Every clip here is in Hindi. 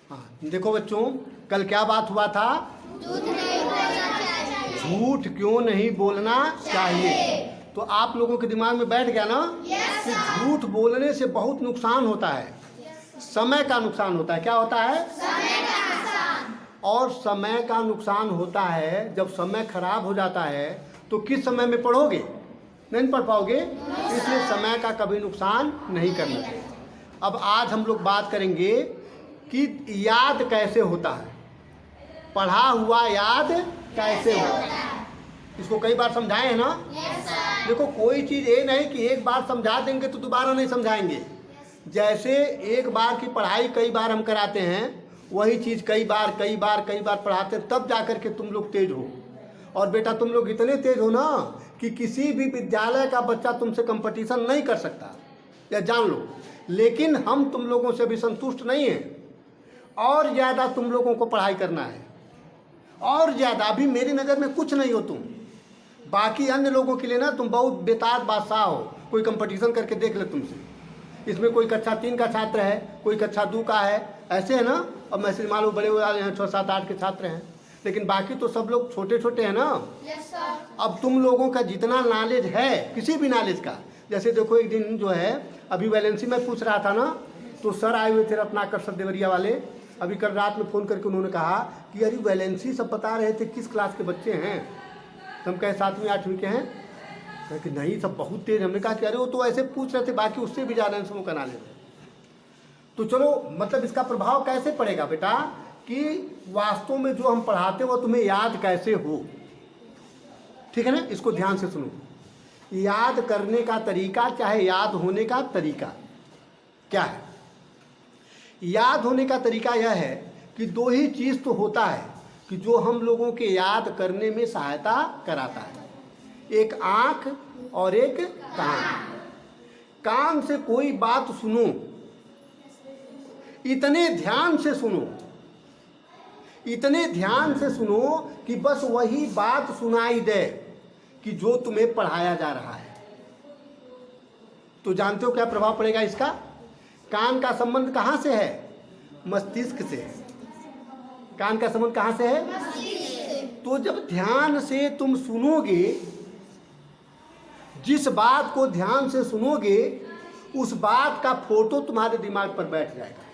हाँ देखो बच्चों, कल क्या बात हुआ था? झूठ क्यों नहीं बोलना चाहिए। तो आप लोगों के दिमाग में बैठ गया ना कि झूठ बोलने से बहुत नुकसान होता है। समय का नुकसान होता है। क्या होता है? समय का नुकसान। और समय का नुकसान होता है जब समय खराब हो जाता है तो किस समय में पढ़ोगे? नहीं पढ़ पाओगे। इसलिए समय का कभी नुकसान नहीं करना चाहिए। अब आज हम लोग बात करेंगे कि याद कैसे होता है। पढ़ा हुआ याद कैसे होता है। इसको कई बार समझाए हैं ना? देखो कोई चीज़ ये नहीं कि एक बार समझा देंगे तो दोबारा नहीं समझाएंगे। जैसे एक बार की पढ़ाई कई बार हम कराते हैं, वही चीज़ कई बार पढ़ाते हैं, तब जाकर के तुम लोग तेज हो। और बेटा तुम लोग इतने तेज हो ना कि किसी भी विद्यालय का बच्चा तुमसे कंपटीशन नहीं कर सकता, या जान लो। लेकिन हम तुम लोगों से भी संतुष्ट नहीं हैं। और ज़्यादा तुम लोगों को पढ़ाई करना है, और ज़्यादा। अभी मेरी नज़र में कुछ नहीं हो तुम। बाकी अन्य लोगों के लिए ना तुम बहुत बेताज बादशाह हो। कोई कंपटीशन करके देख ले तुमसे। इसमें कोई कक्षा 3 का छात्र है, कोई कक्षा 2 का है, ऐसे है ना। अब मैसेज मालूम बड़े वाले हैं, 6, 7, 8 के छात्र हैं, लेकिन बाकी तो सब लोग छोटे छोटे हैं ना। अब तुम लोगों का जितना नॉलेज है, किसी भी नॉलेज का, जैसे देखो एक दिन जो है अभी वैलेंसी में पूछ रहा था ना, तो सर आए हुए थे रत्नाकर सर देवरिया वाले। अभी कल रात में फ़ोन करके उन्होंने कहा कि अरे वैलेंसी सब बता रहे थे किस क्लास के बच्चे हैं। तो हम कहे 7वीं 8वीं के हैं। कहे कि नहीं सब बहुत तेज। हमने कहा कि अरे वो तो ऐसे पूछ रहे थे, बाकी उससे भी ज़्यादा समूह का नॉलेज है। तो चलो मतलब इसका प्रभाव कैसे पड़ेगा बेटा कि वास्तव में जो हम पढ़ाते हैं वो तुम्हें याद कैसे हो। ठीक है ना? इसको ध्यान से सुनो। याद करने का तरीका चाहे याद होने का तरीका क्या है? याद होने का तरीका यह है कि दो ही चीज़ तो होता है कि जो हम लोगों के याद करने में सहायता कराता है। एक आँख और एक कान। कान से कोई बात सुनो, इतने ध्यान से सुनो, इतने ध्यान से सुनो कि बस वही बात सुनाई दे कि जो तुम्हें पढ़ाया जा रहा है। तो जानते हो क्या प्रभाव पड़ेगा इसका? कान का संबंध कहाँ से है? मस्तिष्क से। कान का संबंध कहाँ से है? मस्तिष्क से। तो जब ध्यान से तुम सुनोगे, जिस बात को ध्यान से सुनोगे, उस बात का फोटो तुम्हारे दिमाग पर बैठ जाएगा।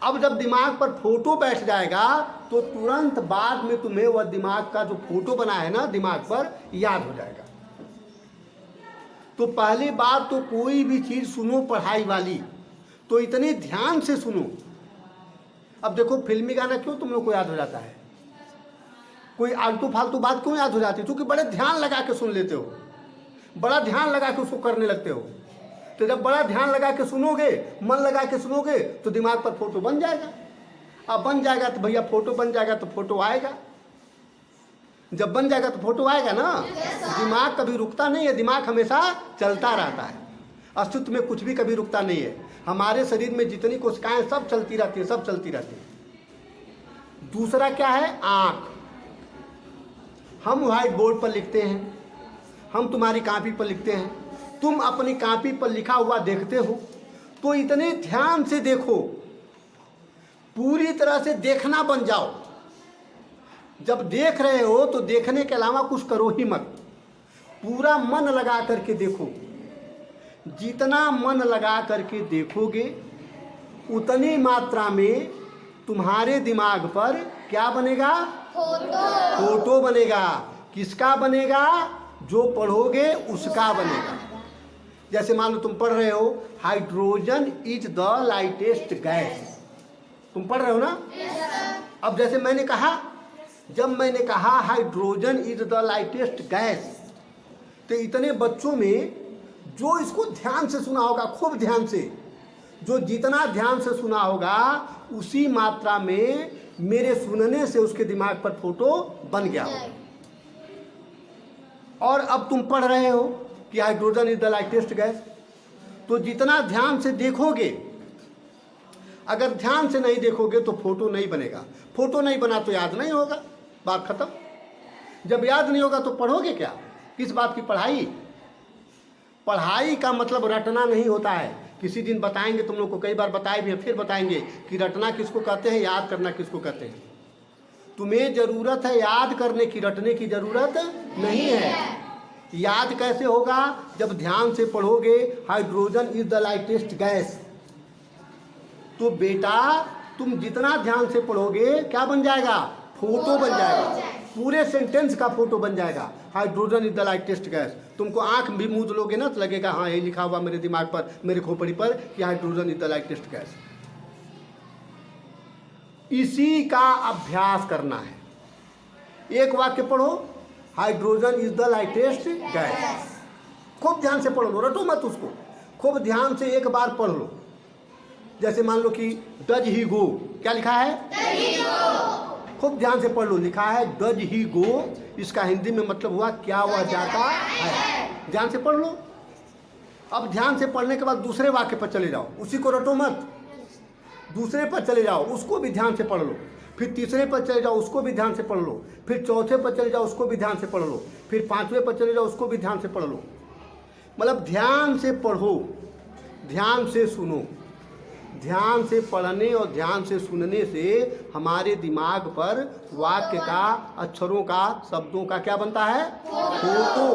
अब जब दिमाग पर फोटो बैठ जाएगा तो तुरंत बाद में तुम्हें वह दिमाग का जो फोटो बना है ना दिमाग पर, याद हो जाएगा। तो पहली बात तो कोई भी चीज़ सुनो पढ़ाई वाली तो इतने ध्यान से सुनो। अब देखो फिल्मी गाना क्यों तुम लोग को याद हो जाता है? कोई आलतू फालतू बात क्यों याद हो जाती है? क्योंकि बड़े ध्यान लगा के सुन लेते हो, बड़ा ध्यान लगा के उसको करने लगते हो। तो जब बड़ा ध्यान लगा के सुनोगे, मन लगा के सुनोगे, तो दिमाग पर फोटो बन जाएगा। अब बन जाएगा तो भैया फोटो बन जाएगा तो फोटो आएगा। जब बन जाएगा तो फोटो आएगा ना। दिमाग कभी रुकता नहीं है, दिमाग हमेशा चलता रहता है। अस्तित्व में कुछ भी कभी रुकता नहीं है। हमारे शरीर में जितनी कोशिकाएं सब चलती रहती है, सब चलती रहती है। दूसरा क्या है? आँख। हम व्हाइट बोर्ड पर लिखते हैं, हम तुम्हारी कॉपी पर लिखते हैं, तुम अपनी कॉपी पर लिखा हुआ देखते हो। तो इतने ध्यान से देखो, पूरी तरह से देखना बन जाओ। जब देख रहे हो तो देखने के अलावा कुछ करो ही मत, पूरा मन लगा करके देखो। जितना मन लगा करके देखोगे उतनी मात्रा में तुम्हारे दिमाग पर क्या बनेगा? फोटो बनेगा। किसका बनेगा? जो पढ़ोगे उसका बनेगा। जैसे मान लो तुम पढ़ रहे हो hydrogen is the lightest gas, तुम पढ़ रहे हो ना। अब जैसे मैंने कहा, जब मैंने कहा hydrogen is the lightest gas, तो इतने बच्चों में जो इसको ध्यान से सुना होगा, खूब ध्यान से, जो जितना ध्यान से सुना होगा उसी मात्रा में मेरे सुनने से उसके दिमाग पर फोटो बन गया होगा। और अब तुम पढ़ रहे हो कि hydrogen is the lightest gas, तो जितना ध्यान से देखोगे, अगर ध्यान से नहीं देखोगे तो फोटो नहीं बनेगा। फोटो नहीं बना तो याद नहीं होगा, बात खत्म। जब याद नहीं होगा तो पढ़ोगे क्या? किस बात की पढ़ाई? पढ़ाई का मतलब रटना नहीं होता है किसी दिन बताएंगे, तुम लोग को कई बार बताए भी हैं, फिर बताएंगे कि रटना किसको कहते हैं, याद करना किसको कहते हैं। तुम्हें ज़रूरत है याद करने की, रटने की ज़रूरत नहीं है। याद कैसे होगा? जब ध्यान से पढ़ोगे hydrogen is the lightest gas, तो बेटा तुम जितना ध्यान से पढ़ोगे क्या बन जाएगा? फोटो बन जाएगा, पूरे सेंटेंस का फोटो बन जाएगा। Hydrogen is the lightest gas. तुमको आंख भी मूंद लोगे ना तो लगेगा हाँ ये लिखा हुआ मेरे दिमाग पर, मेरे खोपड़ी पर कि hydrogen is the lightest gas. इसी का अभ्यास करना है। एक वाक्य पढ़ो, hydrogen is the lightest gas. खूब ध्यान से पढ़ लो, रटो मत उसको, खूब ध्यान से एक बार पढ़ लो। जैसे मान लो कि डज ही गो, क्या लिखा है? खूब ध्यान से पढ़ लो, लिखा है डज ही गो। इसका हिंदी में मतलब हुआ क्या वह जाता है। ध्यान से पढ़ लो। अब ध्यान से पढ़ने के बाद दूसरे वाक्य पर चले जाओ, उसी को रटो मत, दूसरे पर चले जाओ, उसको भी ध्यान से पढ़ लो। फिर तीसरे पर चले जाओ, उसको भी ध्यान से पढ़ लो। फिर चौथे पर चले जाओ, उसको भी ध्यान से पढ़ लो। फिर पांचवें पर चले जाओ, उसको भी ध्यान से पढ़ लो। मतलब ध्यान से पढ़ो, ध्यान से सुनो। ध्यान से पढ़ने और ध्यान से सुनने से हमारे दिमाग पर वाक्य का, अक्षरों का, शब्दों का क्या बनता है? फोटो।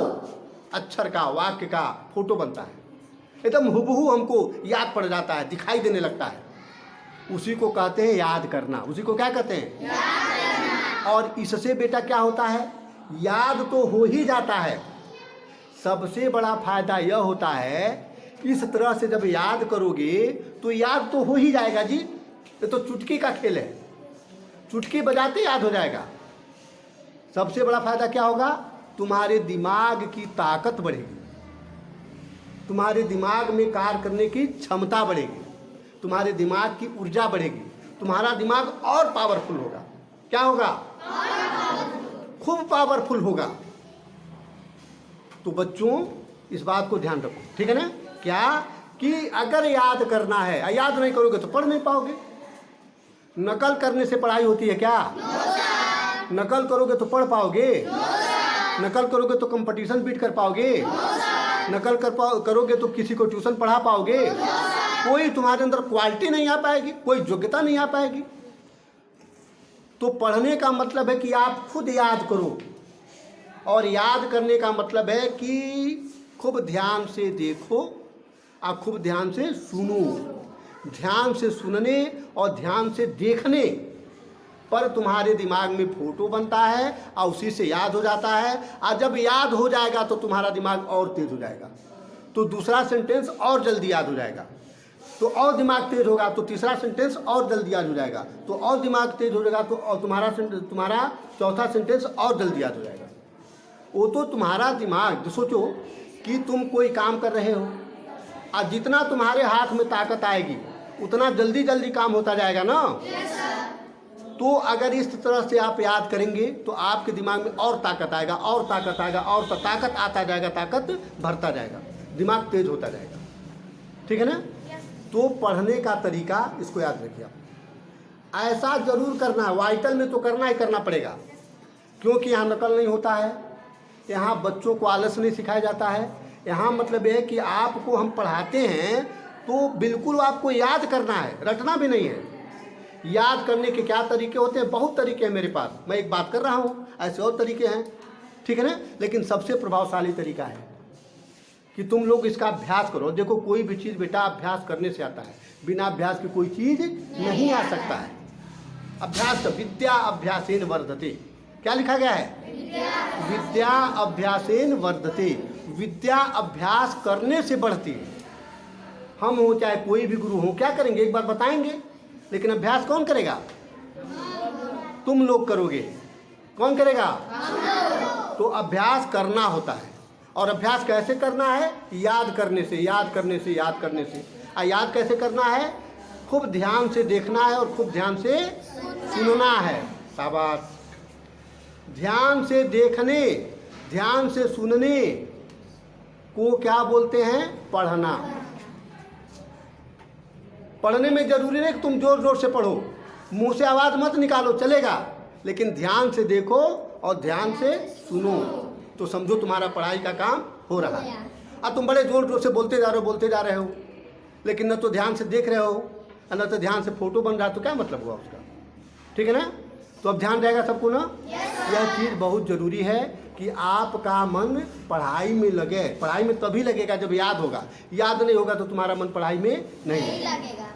अक्षर का, वाक्य का फोटो बनता है। एकदम हुबहू हमको याद पड़ जाता है, दिखाई देने लगता है। उसी को कहते हैं याद करना। उसी को क्या कहते हैं? याद करना। और इससे बेटा क्या होता है? याद तो हो ही जाता है। सबसे बड़ा फायदा यह होता है, इस तरह से जब याद करोगे तो याद तो हो ही जाएगा जी। ये तो चुटकी का खेल है, चुटकी बजाते याद हो जाएगा। सबसे बड़ा फायदा क्या होगा? तुम्हारे दिमाग की ताकत बढ़ेगी, तुम्हारे दिमाग में कार्य करने की क्षमता बढ़ेगी, तुम्हारे दिमाग की ऊर्जा बढ़ेगी, तुम्हारा दिमाग और पावरफुल होगा। क्या होगा? खूब पावरफुल होगा। तो बच्चों इस बात को ध्यान रखो, ठीक है ना? क्या कि अगर याद करना है, याद नहीं करोगे तो पढ़ नहीं पाओगे। नकल करने से पढ़ाई होती है क्या? नकल करोगे तो पढ़ पाओगे? नकल करोगे तो कंपटीशन बीट कर पाओगे? नकल करोगे तो किसी को ट्यूशन पढ़ा पाओगे? कोई तुम्हारे अंदर क्वालिटी नहीं आ पाएगी, कोई योग्यता नहीं आ पाएगी। तो पढ़ने का मतलब है कि आप खुद याद करो, और याद करने का मतलब है कि खूब ध्यान से देखो और खूब ध्यान से सुनो। ध्यान से सुनने और ध्यान से देखने पर तुम्हारे दिमाग में फोटो बनता है और उसी से याद हो जाता है। और जब याद हो जाएगा तो तुम्हारा दिमाग और तेज हो जाएगा, तो दूसरा सेंटेंस और जल्दी याद हो जाएगा। तो और दिमाग तेज होगा तो तीसरा सेंटेंस और जल्दी याद हो जाएगा, तो और दिमाग तेज हो जाएगा तो और तुम्हारा चौथा सेंटेंस और जल्दी याद हो जाएगा। वो तो तुम्हारा दिमाग, सोचो कि तुम कोई काम कर रहे हो और जितना तुम्हारे हाथ में ताकत आएगी उतना जल्दी जल्दी काम होता जाएगा ना। तो अगर इस तरह से आप याद करेंगे तो आपके दिमाग में और ताकत आएगा, और ताकत आएगा, और ताकत आता जाएगा, ताकत भरता जाएगा, दिमाग तेज होता जाएगा। ठीक है ना? तो पढ़ने का तरीका इसको याद रखिए आप। ऐसा जरूर करना है, वाइटल में तो करना ही करना पड़ेगा, क्योंकि यहाँ नकल नहीं होता है, यहाँ बच्चों को आलस नहीं सिखाया जाता है। यहाँ मतलब यह है कि आपको हम पढ़ाते हैं तो बिल्कुल आपको याद करना है, रटना भी नहीं है। याद करने के क्या तरीके होते हैं? बहुत तरीके हैं मेरे पास, मैं एक बात कर रहा हूँ, ऐसे और तरीके हैं, ठीक है ना? लेकिन सबसे प्रभावशाली तरीका है कि तुम लोग इसका अभ्यास करो। देखो कोई भी चीज़ बेटा अभ्यास करने से आता है, बिना अभ्यास की कोई चीज़ नहीं आ सकता है। अभ्यास, विद्या अभ्यासेन वर्धते, क्या लिखा गया है? विद्या अभ्यासेन वर्धते। विद्या अभ्यास करने से बढ़ती है। हम हो चाहे कोई भी गुरु हो, क्या करेंगे एक बार बताएंगे, लेकिन अभ्यास कौन करेगा? तुम लोग करोगे। कौन करेगा? तो अभ्यास करना होता है। और अभ्यास कैसे करना है? याद करने से, याद करने से, याद करने से। और याद कैसे करना है? खूब ध्यान से देखना है और खूब ध्यान से सुनना है। शाबाश। ध्यान से देखने, ध्यान से सुनने को क्या बोलते हैं? पढ़ना। पढ़ने में जरूरी नहीं कि तुम जोर जोर से पढ़ो, मुंह से आवाज़ मत निकालो, चलेगा, लेकिन ध्यान से देखो और ध्यान से सुनो, तो समझो तुम्हारा पढ़ाई का काम हो रहा है। अब तुम बड़े जोर जोर से बोलते जा रहे हो, लेकिन न तो ध्यान से देख रहे हो और न तो ध्यान से फोटो बन रहा, तो क्या मतलब हुआ उसका? ठीक है ना? तो अब ध्यान रहेगा सबको ना? यह चीज़ बहुत ज़रूरी है कि आपका मन पढ़ाई में लगे। पढ़ाई में तभी लगेगा जब याद होगा, याद नहीं होगा तो तुम्हारा मन पढ़ाई में नहीं लगेगा।